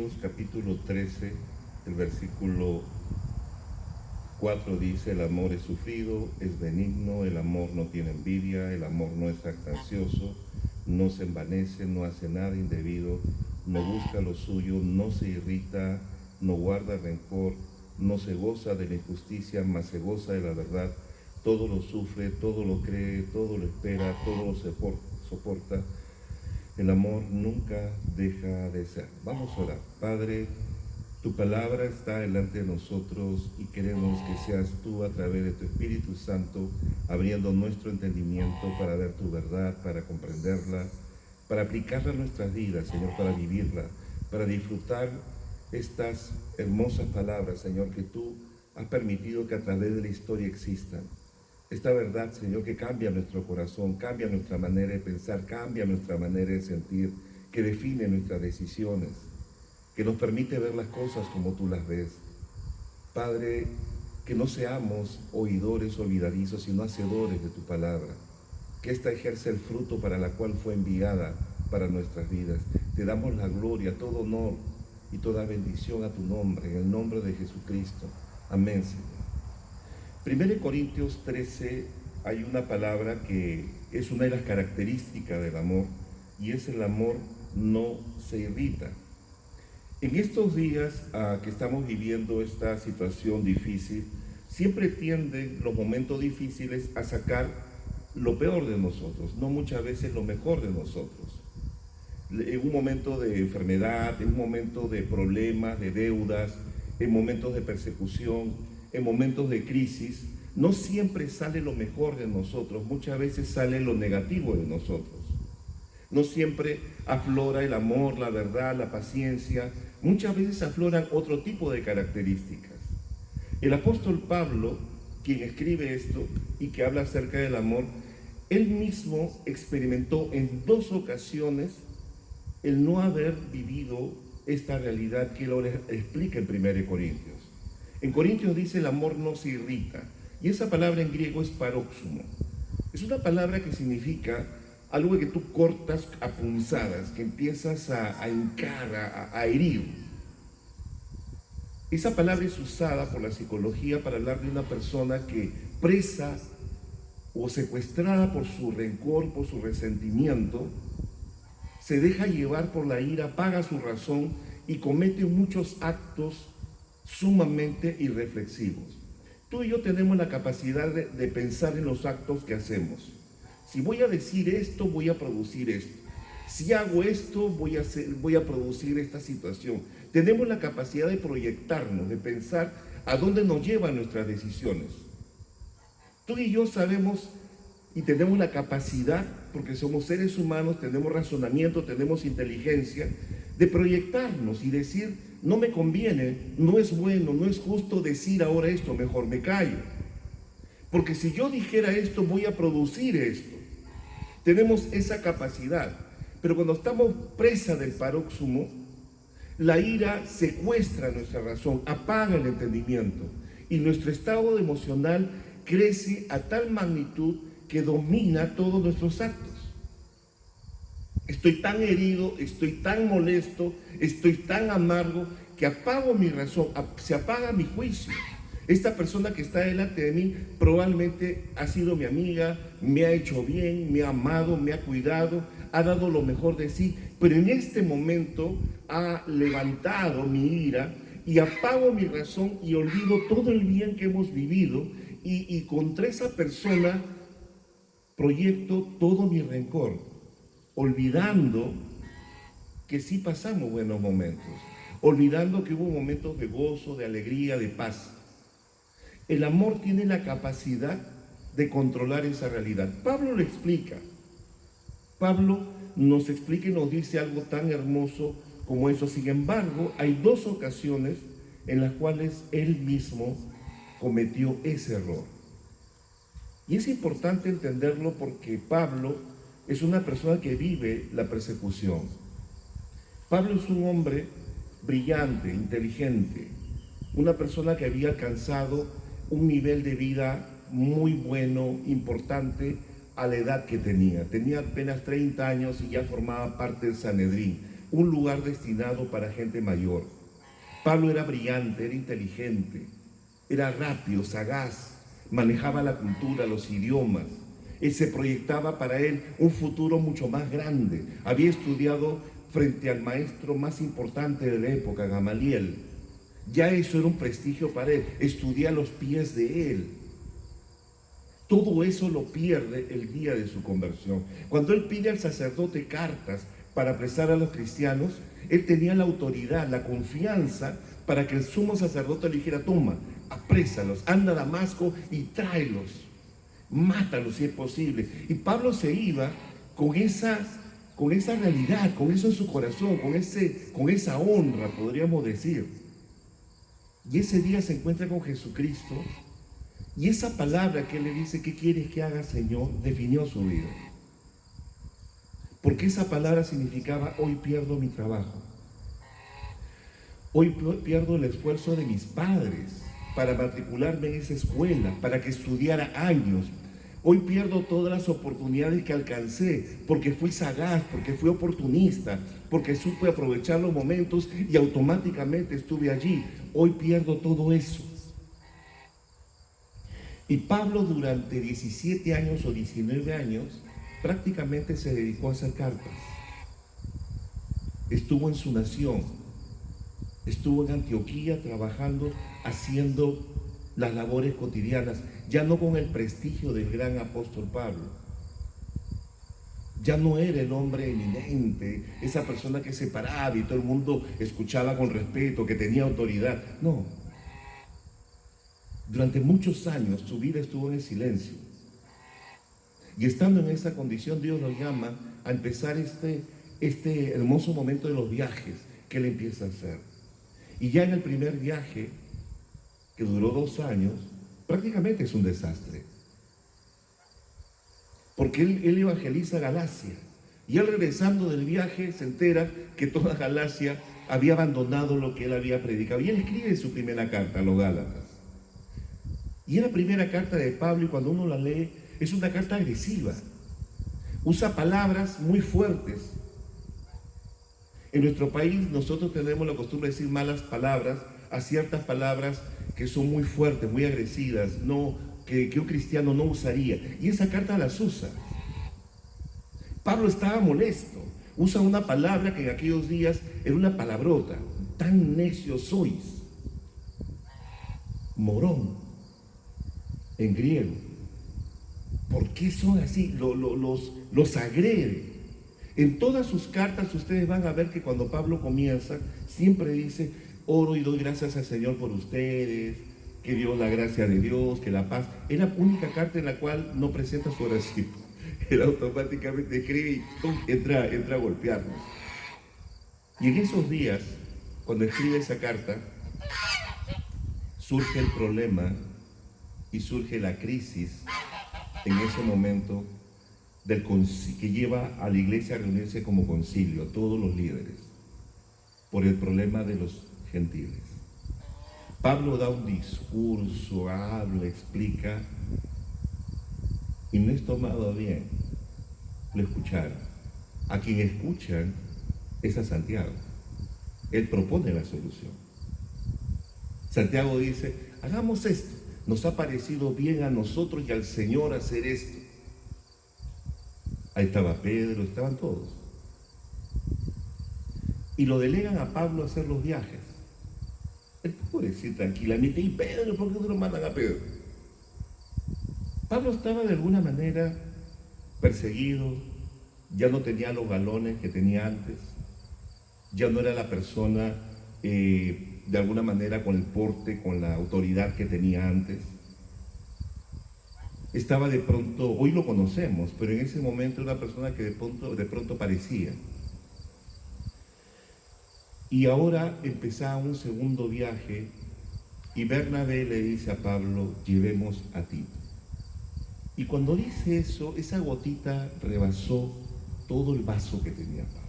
Corintios capítulo 13, el versículo 4 dice: el amor es sufrido, es benigno, el amor no tiene envidia, el amor no es jactancioso, no se envanece, no hace nada indebido, no busca lo suyo, no se irrita, no guarda rencor, no se goza de la injusticia, mas se goza de la verdad. Todo lo sufre, todo lo cree, todo lo espera, todo lo soporta. El amor nunca deja de ser. Vamos a orar. Padre, tu palabra está delante de nosotros y queremos que seas tú, a través de tu Espíritu Santo, abriendo nuestro entendimiento para ver tu verdad, para comprenderla, para aplicarla a nuestras vidas, Señor, para vivirla, para disfrutar estas hermosas palabras, Señor, que tú has permitido que a través de la historia existan. Esta verdad, Señor, que cambia nuestro corazón, cambia nuestra manera de pensar, cambia nuestra manera de sentir, que define nuestras decisiones, que nos permite ver las cosas como tú las ves. Padre, que no seamos oidores olvidadizos, sino hacedores de tu palabra, que ésta ejerce el fruto para la cual fue enviada para nuestras vidas. Te damos la gloria, todo honor y toda bendición a tu nombre, en el nombre de Jesucristo. Amén, Señor. 1 Corintios 13 hay una palabra que es una de las características del amor, y es: el amor no se irrita. En estos días que estamos viviendo esta situación difícil, siempre tienden los momentos difíciles a sacar lo peor de nosotros, no muchas veces lo mejor de nosotros. En un momento de enfermedad, en un momento de problemas, de deudas, en momentos de persecución, en momentos de crisis, no siempre sale lo mejor de nosotros, muchas veces sale lo negativo de nosotros. No siempre aflora el amor, la verdad, la paciencia, muchas veces afloran otro tipo de características. El apóstol Pablo, quien escribe esto y que habla acerca del amor, él mismo experimentó en 2 ocasiones el no haber vivido esta realidad que él ahora explica en 1 Corintios. En Corintios dice: el amor no se irrita, y esa palabra en griego es paróxumo. Es una palabra que significa algo que tú cortas a punzadas, que empiezas a hincar, a herir. Esa palabra es usada por la psicología para hablar de una persona que, presa o secuestrada por su rencor, por su resentimiento, se deja llevar por la ira, apaga su razón y comete muchos actos sumamente irreflexivos. Tú y yo tenemos la capacidad de pensar en los actos que hacemos. Si voy a decir esto, voy a producir esto. Si hago esto, voy a producir esta situación. Tenemos la capacidad de proyectarnos, de pensar a dónde nos llevan nuestras decisiones. Tú y yo sabemos y tenemos la capacidad, porque somos seres humanos, tenemos razonamiento, tenemos inteligencia, de proyectarnos y decir: no me conviene, no es bueno, no es justo decir ahora esto, mejor me callo. Porque si yo dijera esto, voy a producir esto. Tenemos esa capacidad. Pero cuando estamos presa del paróxumo, la ira secuestra nuestra razón, apaga el entendimiento, y nuestro estado emocional crece a tal magnitud que domina todos nuestros actos. Estoy tan herido, estoy tan molesto, estoy tan amargo que apago mi razón, se apaga mi juicio. Esta persona que está delante de mí probablemente ha sido mi amiga, me ha hecho bien, me ha amado, me ha cuidado, ha dado lo mejor de sí, pero en este momento ha levantado mi ira y apago mi razón y olvido todo el bien que hemos vivido, y contra esa persona proyecto todo mi rencor, olvidando que sí pasamos buenos momentos, olvidando que hubo momentos de gozo, de alegría, de paz. El amor tiene la capacidad de controlar esa realidad. Pablo lo explica. Pablo nos explica y nos dice algo tan hermoso como eso. Sin embargo, hay 2 ocasiones en las cuales él mismo cometió ese error. Y es importante entenderlo porque Pablo es una persona que vive la persecución. Pablo es un hombre brillante, inteligente, una persona que había alcanzado un nivel de vida muy bueno, importante, a la edad que tenía. Tenía apenas 30 años y ya formaba parte del Sanedrín. un lugar destinado para gente mayor. Pablo era brillante, era inteligente, era rápido, sagaz, manejaba la cultura, los idiomas. Él se proyectaba para él un futuro mucho más grande. Había estudiado frente al maestro más importante de la época, Gamaliel. Ya eso era un prestigio para él. Estudié a los pies de él. Todo eso lo pierde el día de su conversión. Cuando él pide al sacerdote cartas para apresar a los cristianos, él tenía la autoridad, la confianza para que el sumo sacerdote le dijera: toma, aprésalos, anda a Damasco y tráelos, mátalos si es posible. Y Pablo se iba con esa realidad, con eso en su corazón, con esa honra, podríamos decir. Y ese día se encuentra con Jesucristo, y esa palabra que él le dice: ¿qué quieres que haga, Señor?, definió su vida. Porque esa palabra significaba: hoy pierdo mi trabajo. Hoy pierdo el esfuerzo de mis padres para matricularme en esa escuela, para que estudiara años. Hoy pierdo todas las oportunidades que alcancé porque fui sagaz, porque fui oportunista, porque supe aprovechar los momentos y automáticamente estuve allí. Hoy pierdo todo eso. Y Pablo durante 17 años o 19 años prácticamente se dedicó a hacer cartas. Estuvo en su nación, estuvo en Antioquía trabajando, haciendo las labores cotidianas, ya no con el prestigio del gran apóstol Pablo. Ya no era el hombre eminente, esa persona que se paraba y todo el mundo escuchaba con respeto, que tenía autoridad. No. Durante muchos años su vida estuvo en el silencio. Y estando en esa condición, Dios lo llama a empezar este hermoso momento de los viajes que él empieza a hacer. Y ya en el primer viaje, que duró 2 años, prácticamente es un desastre. Porque él evangeliza Galacia. Y él, regresando del viaje, se entera que toda Galacia había abandonado lo que él había predicado. Y él escribe su primera carta a los Gálatas. Y es la primera carta de Pablo, y cuando uno la lee, es una carta agresiva. Usa palabras muy fuertes. En nuestro país nosotros tenemos la costumbre de decir malas palabras a ciertas palabras que son muy fuertes, muy agresivas, que un cristiano no usaría. Y esa carta las usa. Pablo estaba molesto. Usa una palabra que en aquellos días era una palabrota. Tan necios sois. Morón. En griego. ¿Por qué son así? Los agrede. En todas sus cartas ustedes van a ver que cuando Pablo comienza, siempre dice: oro y doy gracias al Señor por ustedes, que Dios, la gracia de Dios, que la paz. Es la única carta en la cual no presenta su oración. Él automáticamente escribe y entra a golpearnos. Y en esos días, cuando escribe esa carta, surge el problema y surge la crisis en ese momento que lleva a la iglesia a reunirse como concilio, todos los líderes, por el problema de los gentiles. Pablo da un discurso, habla, explica, y no es tomado bien. Lo escucharon. A quien escuchan es a Santiago. Él propone la solución. Santiago dice: hagamos esto. Nos ha parecido bien a nosotros y al Señor hacer esto. Ahí estaba Pedro, estaban todos. Y lo delegan a Pablo a hacer los viajes. Él puede decir tranquilamente: ¿y Pedro? ¿Por qué no lo mandan a Pedro? Pablo estaba de alguna manera perseguido, ya no tenía los galones que tenía antes, ya no era la persona de alguna manera con el porte, con la autoridad que tenía antes. Estaba de pronto, hoy lo conocemos, pero en ese momento era una persona que de pronto parecía. Y ahora empezaba un segundo viaje y Bernabé le dice a Pablo: llevemos a Tito. Y cuando dice eso, esa gotita rebasó todo el vaso que tenía Pablo.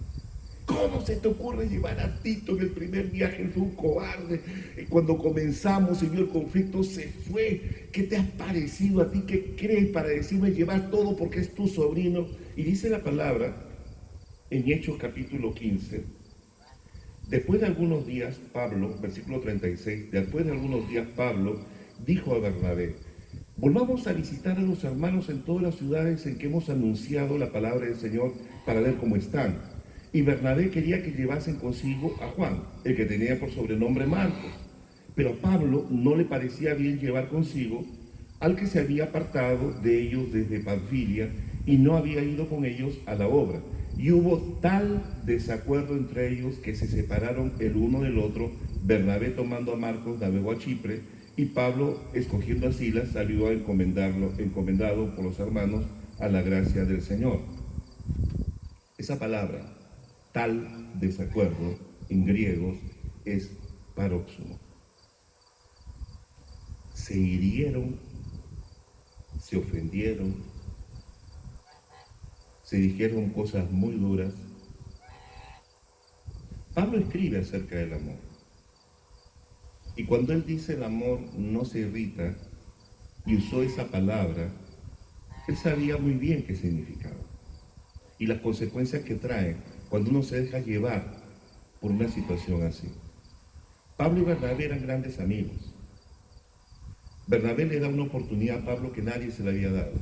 ¿Cómo se te ocurre llevar a Tito en el primer viaje? Él fue un cobarde. Cuando comenzamos y vio el conflicto, se fue. ¿Qué te ha parecido a ti? ¿Qué crees para decirme llevar todo porque es tu sobrino? Y dice la palabra en Hechos capítulo 15, Después de algunos días, Pablo, versículo 36, después de algunos días Pablo dijo a Bernabé: volvamos a visitar a los hermanos en todas las ciudades en que hemos anunciado la palabra del Señor para ver cómo están. Y Bernabé quería que llevasen consigo a Juan, el que tenía por sobrenombre Marcos. Pero a Pablo no le parecía bien llevar consigo al que se había apartado de ellos desde Panfilia y no había ido con ellos a la obra. Y hubo tal desacuerdo entre ellos que se separaron el uno del otro. Bernabé, tomando a Marcos, navegó a Chipre, y Pablo, escogiendo a Silas, salió a encomendado por los hermanos a la gracia del Señor. Esa palabra, tal desacuerdo, en griego es paróxumo. Se hirieron, se ofendieron, se dijeron cosas muy duras. Pablo escribe acerca del amor. Y cuando él dice el amor no se irrita, y usó esa palabra, él sabía muy bien qué significaba y las consecuencias que trae cuando uno se deja llevar por una situación así. Pablo y Bernabé eran grandes amigos. Bernabé le da una oportunidad a Pablo que nadie se le había dado.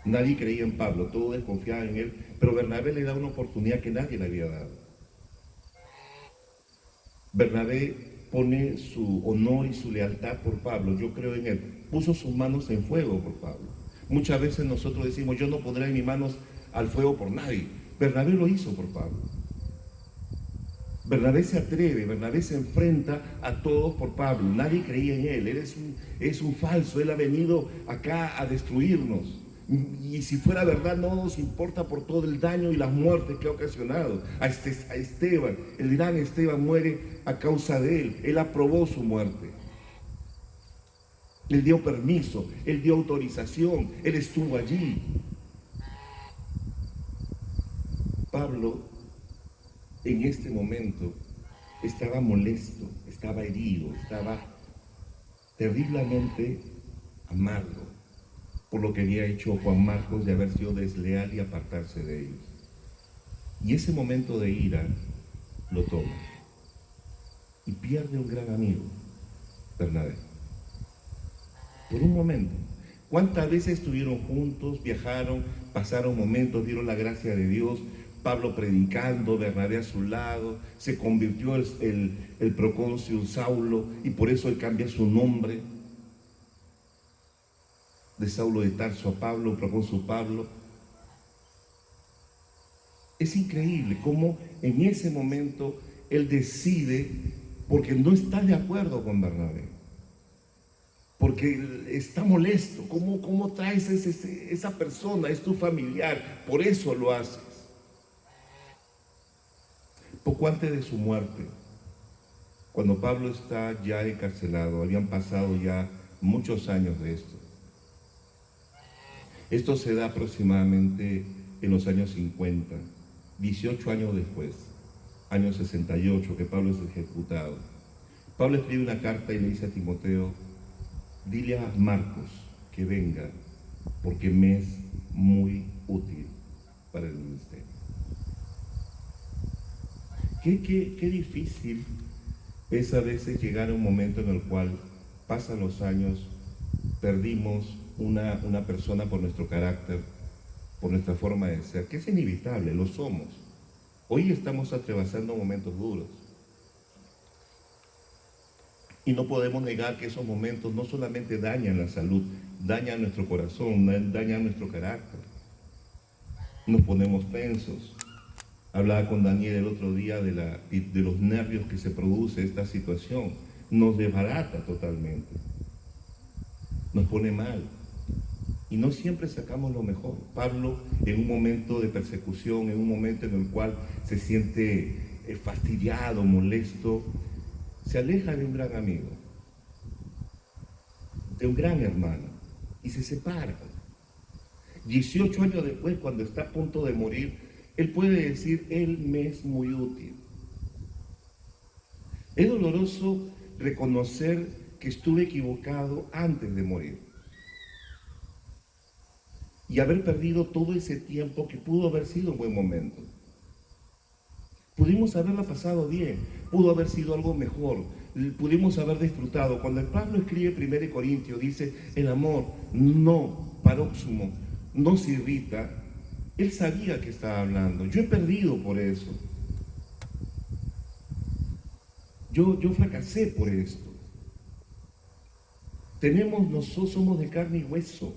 Nadie creía en Pablo, todos desconfiaban en él, pero Bernabé le da una oportunidad que nadie le había dado. Bernabé pone su honor y su lealtad por Pablo. Yo creo en él. Puso sus manos en fuego por Pablo. Muchas veces nosotros decimos: yo no pondré mis manos al fuego por nadie. Bernabé lo hizo por Pablo. Bernabé se atreve, Bernabé se enfrenta a todos por Pablo. Nadie creía en él. Él es un falso. Él ha venido acá a destruirnos. Y si fuera verdad, no nos importa por todo el daño y las muertes que ha ocasionado. A Esteban, el gran Esteban, muere a causa de él. Él aprobó su muerte. Él dio permiso, él dio autorización, él estuvo allí. Pablo, en este momento, estaba molesto, estaba herido, estaba terriblemente amargo por lo que había hecho Juan Marcos de haber sido desleal y apartarse de ellos. Y ese momento de ira lo toma y pierde un gran amigo, Bernabé. Por un momento. ¿Cuántas veces estuvieron juntos, viajaron, pasaron momentos, dieron la gracia de Dios? Pablo predicando, Bernabé a su lado, se convirtió el procónsul Saulo y por eso él cambia su nombre de Saulo de Tarso a Pablo, procónsul Pablo. Es increíble cómo en ese momento él decide, porque no está de acuerdo con Bernabé, porque está molesto. ¿Cómo traes esa persona? Es tu familiar, por eso lo haces. Poco antes de su muerte, cuando Pablo está ya encarcelado, habían pasado ya muchos años de esto. Esto se da aproximadamente en los años 50, 18 años después, año 68, que Pablo es ejecutado. Pablo escribe una carta y le dice a Timoteo: dile a Marcos que venga, porque me es muy útil para el ministerio. Qué difícil es a veces llegar a un momento en el cual pasan los años, perdimos una persona por nuestro carácter, por nuestra forma de ser, que es inevitable, lo somos. Hoy estamos atravesando momentos duros. Y no podemos negar que esos momentos no solamente dañan la salud, dañan nuestro corazón, dañan nuestro carácter. Nos ponemos tensos. Hablaba con Daniel el otro día de los nervios que se produce esta situación. Nos desbarata totalmente. Nos pone mal. Y no siempre sacamos lo mejor. Pablo, en un momento de persecución, en un momento en el cual se siente fastidiado, molesto, se aleja de un gran amigo, de un gran hermano, y se separa. 18 años después, cuando está a punto de morir, él puede decir: él me es muy útil. Es doloroso reconocer que estuve equivocado antes de morir y haber perdido todo ese tiempo que pudo haber sido un buen momento. Pudimos haberla pasado bien, pudo haber sido algo mejor, pudimos haber disfrutado. Cuando el Pablo escribe 1 Corintios, dice, el amor no, paróxumo, no se irrita. Él sabía que estaba hablando. Yo he perdido por eso. Yo fracasé por esto. Nosotros somos de carne y hueso.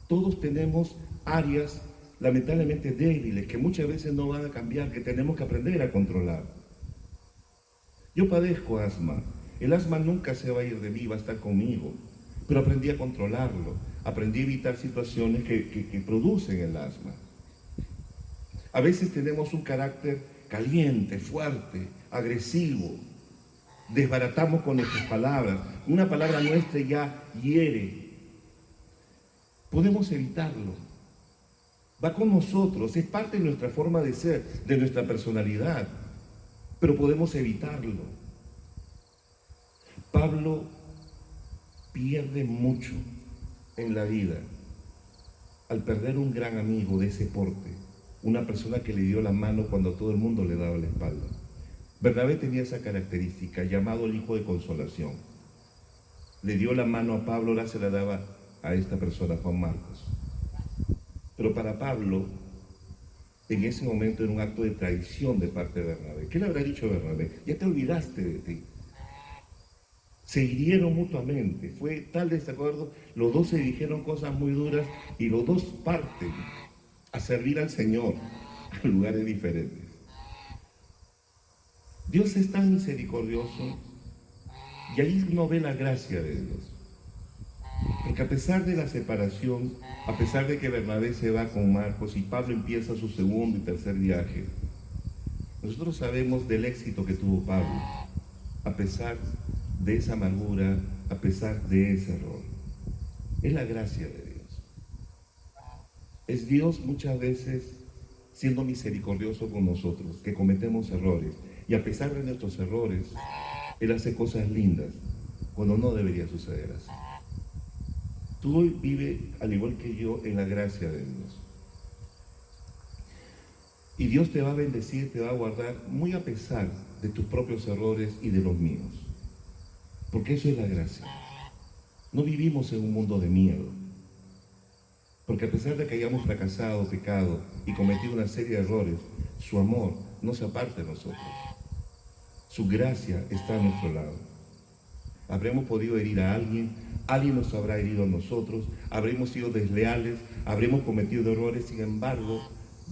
Todos tenemos áreas lamentablemente débiles que muchas veces no van a cambiar, que tenemos que aprender a controlar. Yo padezco asma. El asma nunca se va a ir de mí, va a estar conmigo. Pero aprendí a controlarlo. Aprendí a evitar situaciones que producen el asma. A veces tenemos un carácter caliente, fuerte, agresivo. Desbaratamos con nuestras palabras. Una palabra nuestra ya hiere. Podemos evitarlo. Va con nosotros, es parte de nuestra forma de ser, de nuestra personalidad. Pero podemos evitarlo. Pablo pierde mucho en la vida al perder un gran amigo de ese porte, una persona que le dio la mano cuando todo el mundo le daba la espalda. Bernabé tenía esa característica, llamado el hijo de consolación. Le dio la mano a Pablo, ahora se la daba a esta persona, Juan Marcos. Pero para Pablo, en ese momento era un acto de traición de parte de Bernabé. ¿Qué le habrá dicho Bernabé? Ya te olvidaste de ti. Se hirieron mutuamente, fue tal desacuerdo, los dos se dijeron cosas muy duras y los dos parten a servir al Señor a lugares diferentes. Dios es tan misericordioso y ahí uno ve la gracia de Dios. Porque a pesar de la separación, a pesar de que Bernabé se va con Marcos y Pablo empieza su segundo y tercer viaje, nosotros sabemos del éxito que tuvo Pablo, a pesar de esa amargura, a pesar de ese error. Es la gracia de Dios. Es Dios muchas veces siendo misericordioso con nosotros, que cometemos errores. Y a pesar de nuestros errores, Él hace cosas lindas cuando no debería suceder así. Tú hoy vives, al igual que yo, en la gracia de Dios. Y Dios te va a bendecir, te va a guardar, muy a pesar de tus propios errores y de los míos. Porque eso es la gracia. No vivimos en un mundo de miedo. Porque a pesar de que hayamos fracasado, pecado y cometido una serie de errores, su amor no se aparta de nosotros. Su gracia está a nuestro lado. Habremos podido herir a alguien nos habrá herido a nosotros, habremos sido desleales, habremos cometido errores, sin embargo,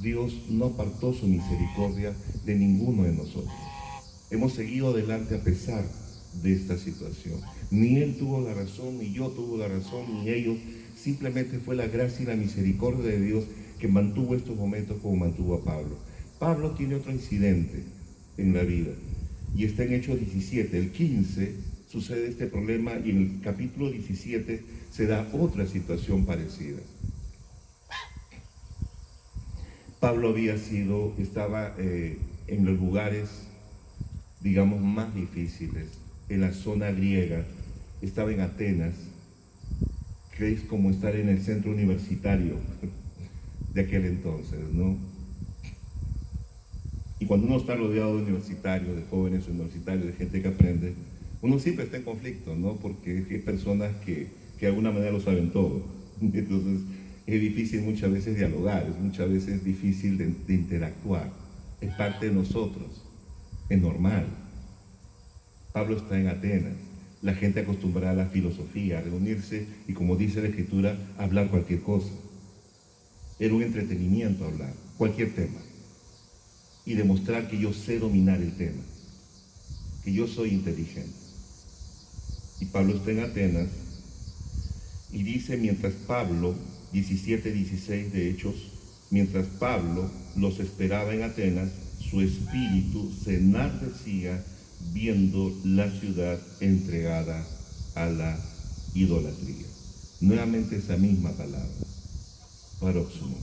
Dios no apartó su misericordia de ninguno de nosotros. Hemos seguido adelante a pesar de esta situación. Ni Él tuvo la razón, ni yo tuve la razón, ni ellos. Simplemente fue la gracia y la misericordia de Dios que mantuvo estos momentos como mantuvo a Pablo. Pablo tiene otro incidente en la vida y está en Hechos 17, el 15 sucede este problema y en el capítulo 17 se da otra situación parecida. Pablo estaba en los lugares, digamos, más difíciles, en la zona griega, estaba en Atenas, que es como estar en el centro universitario de aquel entonces, ¿no? Y cuando uno está rodeado de universitarios, de jóvenes universitarios, de gente que aprende, uno siempre está en conflicto, ¿no? Porque hay personas que de alguna manera lo saben todo. Entonces es difícil muchas veces dialogar, muchas veces difícil de interactuar. Es parte de nosotros, es normal. Pablo está en Atenas, la gente acostumbrada a la filosofía, a reunirse y, como dice la Escritura, a hablar cualquier cosa. Era un entretenimiento hablar, cualquier tema. Y demostrar que yo sé dominar el tema, que yo soy inteligente. Y Pablo está en Atenas y dice, mientras Pablo, 17:16 de Hechos, mientras Pablo los esperaba en Atenas, su espíritu se enardecía viendo la ciudad entregada a la idolatría. Nuevamente esa misma palabra, paróxumo.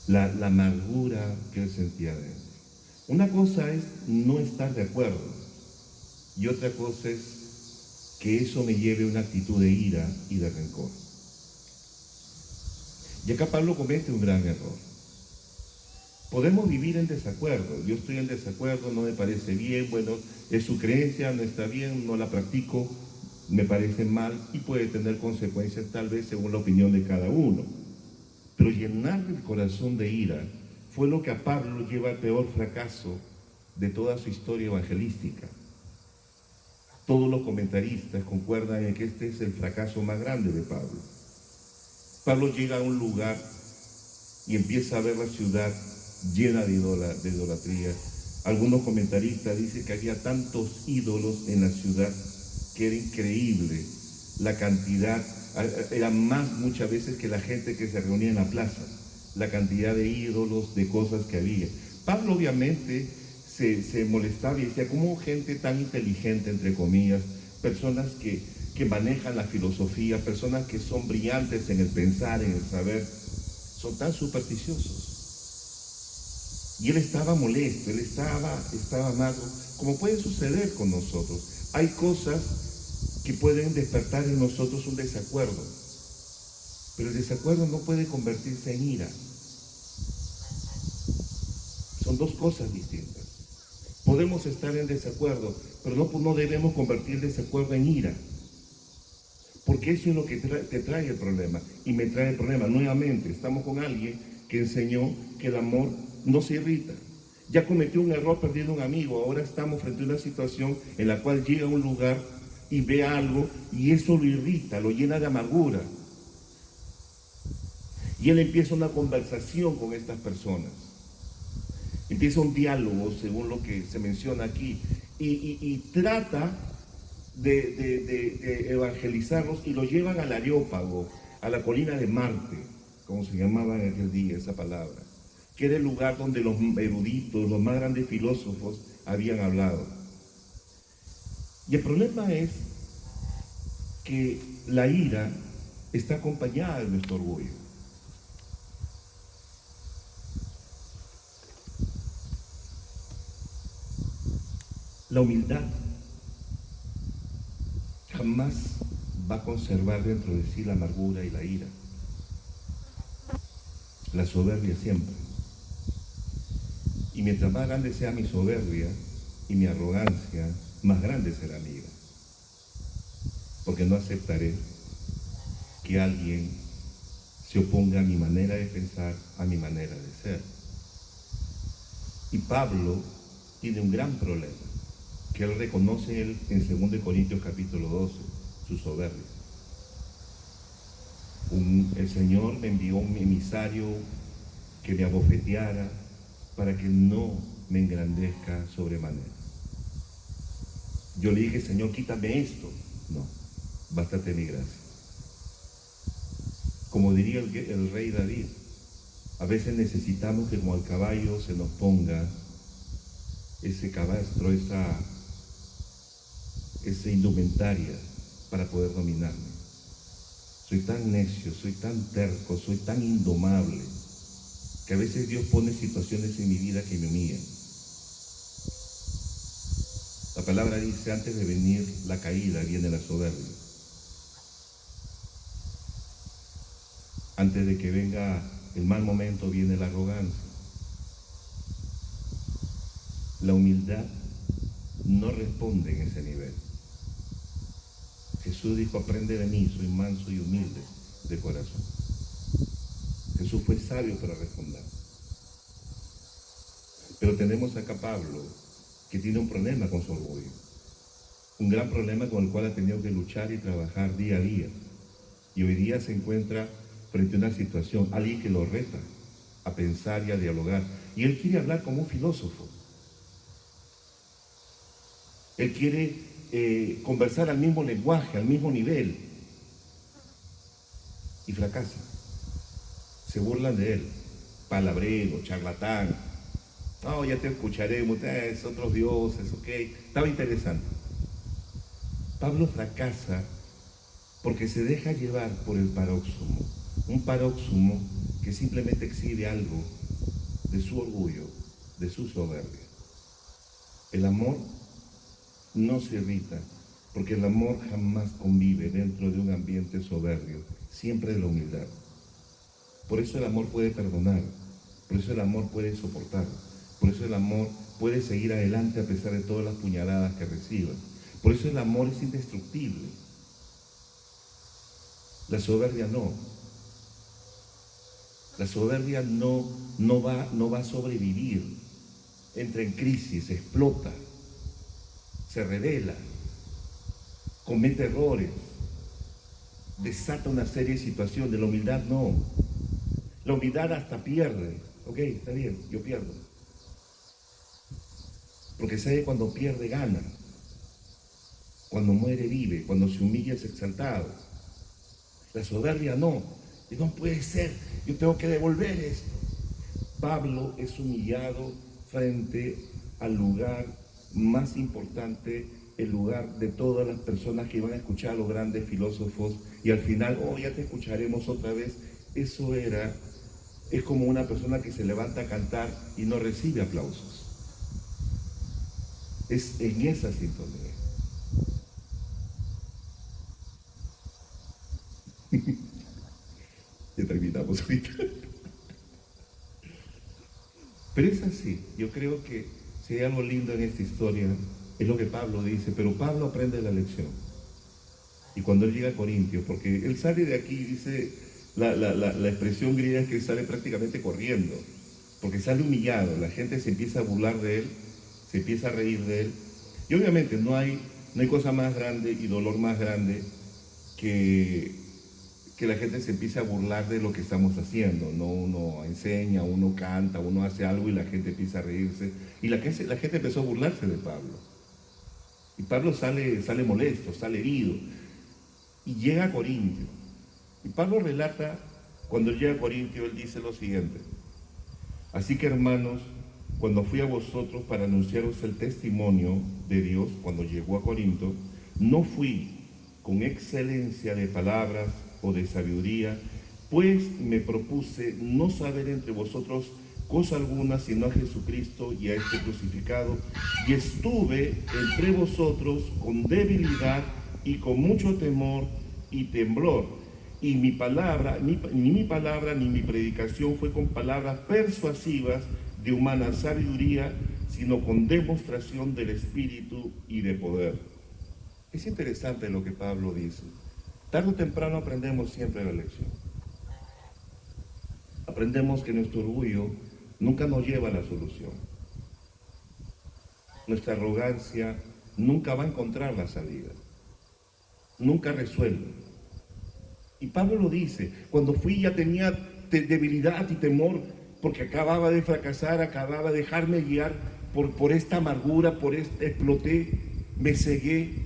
La amargura que él sentía dentro. Una cosa es no estar de acuerdo y otra cosa es que eso me lleve a una actitud de ira y de rencor. Y acá Pablo comete un gran error. Podemos vivir en desacuerdo. Yo estoy en desacuerdo, no me parece bien, bueno, es su creencia, no está bien, no la practico, me parece mal y puede tener consecuencias tal vez según la opinión de cada uno. Pero llenar el corazón de ira fue lo que a Pablo lleva al peor fracaso de toda su historia evangelística. Todos los comentaristas concuerdan en que este es el fracaso más grande de Pablo. Pablo llega a un lugar y empieza a ver la ciudad llena de idolatría. Algunos comentaristas dicen que había tantos ídolos en la ciudad que era increíble la cantidad, era más muchas veces que la gente que se reunía en la plaza, la cantidad de ídolos, de cosas que había. Pablo obviamente se molestaba y decía, ¿cómo gente tan inteligente, entre comillas, personas que manejan la filosofía, personas que son brillantes en el pensar, en el saber, son tan supersticiosos? Y él estaba molesto, él estaba amargo, como puede suceder con nosotros. Hay cosas que pueden despertar en nosotros un desacuerdo, pero el desacuerdo no puede convertirse en ira. Son dos cosas distintas. Podemos estar en desacuerdo, pero no debemos convertir el desacuerdo en ira, porque eso es lo que te trae el problema, y me trae el problema. Nuevamente, estamos con alguien que enseñó que el amor no se irrita. Ya cometió un error perdiendo un amigo, ahora estamos frente a una situación en la cual llega a un lugar y ve algo y eso lo irrita, lo llena de amargura. Y él empieza una conversación con estas personas. Empieza un diálogo, según lo que se menciona aquí, y trata de evangelizarlos y lo llevan al Areópago, a la colina de Marte, como se llamaba en aquel día esa palabra, que era el lugar donde los eruditos, los más grandes filósofos habían hablado. Y el problema es que la ira está acompañada de nuestro orgullo. La humildad jamás va a conservar dentro de sí la amargura y la ira. La soberbia siempre. Y mientras más grande sea mi soberbia y mi arrogancia, más grande será mi ira. Porque no aceptaré que alguien se oponga a mi manera de pensar, a mi manera de ser. Y Pablo tiene un gran problema, que él reconoce en 2 Corintios capítulo 12, su soberbia. El Señor me envió un emisario que me abofeteara para que no me engrandezca sobremanera. Yo le dije, Señor, quítame esto. No, bástate mi gracia. Como diría el rey David, a veces necesitamos que como al caballo se nos ponga ese cabastro, esa indumentaria para poder dominarme. Soy tan necio, soy tan terco, soy tan indomable, que a veces Dios pone situaciones en mi vida que me humillan. La palabra dice, antes de venir la caída viene la soberbia. Antes de que venga el mal momento viene la arrogancia. La humildad no responde en ese nivel. Jesús dijo, aprende de mí, soy manso y humilde de corazón. Jesús fue sabio para responder. Pero tenemos acá a Pablo, que tiene un problema con su orgullo. Un gran problema con el cual ha tenido que luchar y trabajar día a día. Y hoy día se encuentra frente a una situación, alguien que lo reta a pensar y a dialogar. Y él quiere hablar como un filósofo. Él quiere conversar al mismo lenguaje, al mismo nivel. Y fracasa. Se burlan de él. Palabrero, charlatán. No, ya te escucharemos, es otros dioses, ok. Estaba interesante. Pablo fracasa porque se deja llevar por el paróxumo. Un paróxumo que simplemente exhibe algo de su orgullo, de su soberbia. El amor no se irrita, porque el amor jamás convive dentro de un ambiente soberbio, siempre de la humildad. Por eso el amor puede perdonar, Por eso el amor puede soportar. Por eso el amor puede seguir adelante a pesar de todas las puñaladas que reciba. Por eso el amor es indestructible. La soberbia no. La soberbia no va a sobrevivir. Entra en crisis, explota, se revela, comete errores, desata una serie de situaciones. La humildad no. La humildad hasta pierde. Ok, está bien, yo pierdo. Porque sabe cuando pierde, gana. Cuando muere, vive. Cuando se humilla, es exaltado. La soberbia no. Y no puede ser, yo tengo que devolver esto. Pablo es humillado frente al lugar más importante, el lugar de todas las personas que iban a escuchar a los grandes filósofos, y al final, oh, ya te escucharemos otra vez. Eso es como una persona que se levanta a cantar y no recibe aplausos. Es en esa sintonía. Ya terminamos ahorita. Pero es así. Yo creo que si hay algo lindo en esta historia, es lo que Pablo dice. Pero Pablo aprende la lección. Y cuando él llega a Corintios, porque él sale de aquí, dice, la expresión griega es que sale prácticamente corriendo, porque sale humillado, la gente se empieza a burlar de él, se empieza a reír de él. Y obviamente no hay cosa más grande y dolor más grande que la gente se empiece a burlar de lo que estamos haciendo, ¿no? Uno enseña, uno canta, uno hace algo y la gente empieza a reírse. Y la gente empezó a burlarse de Pablo. Y Pablo sale molesto, sale herido. Y llega a Corintio. Y Pablo relata, cuando él llega a Corintio, él dice lo siguiente: así que, hermanos, cuando fui a vosotros para anunciaros el testimonio de Dios, cuando llegó a Corinto, no fui con excelencia de palabras o de sabiduría, pues me propuse no saber entre vosotros cosa alguna sino a Jesucristo y a este crucificado, y estuve entre vosotros con debilidad y con mucho temor y temblor. Y ni mi palabra ni mi predicación fue con palabras persuasivas de humana sabiduría, sino con demostración del Espíritu y de poder. Es interesante lo que Pablo dice. Tarde o temprano aprendemos siempre la lección. Aprendemos que nuestro orgullo nunca nos lleva a la solución. Nuestra arrogancia nunca va a encontrar la salida. Nunca resuelve. Y Pablo lo dice: cuando fui ya tenía debilidad y temor, porque acababa de fracasar, acababa de dejarme guiar por esta amargura, exploté, me cegué.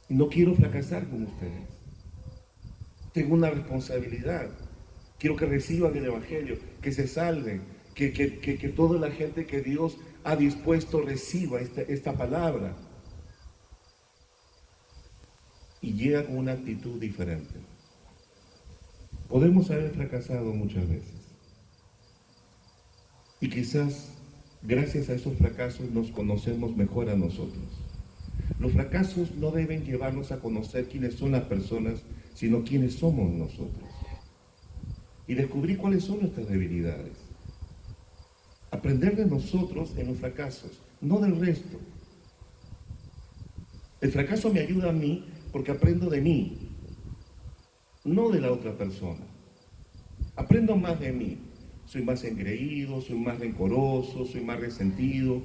No quiero fracasar con ustedes. Tengo una responsabilidad. Quiero que reciban el Evangelio, que se salven, que toda la gente que Dios ha dispuesto reciba esta palabra. Y llega con una actitud diferente. Podemos haber fracasado muchas veces. Y quizás gracias a esos fracasos nos conocemos mejor a nosotros. Los fracasos no deben llevarnos a conocer quiénes son las personas, sino quiénes somos nosotros. Y descubrir cuáles son nuestras debilidades. Aprender de nosotros en los fracasos, no del resto. El fracaso me ayuda a mí porque aprendo de mí, no de la otra persona. Aprendo más de mí. Soy más engreído, soy más rencoroso, soy más resentido,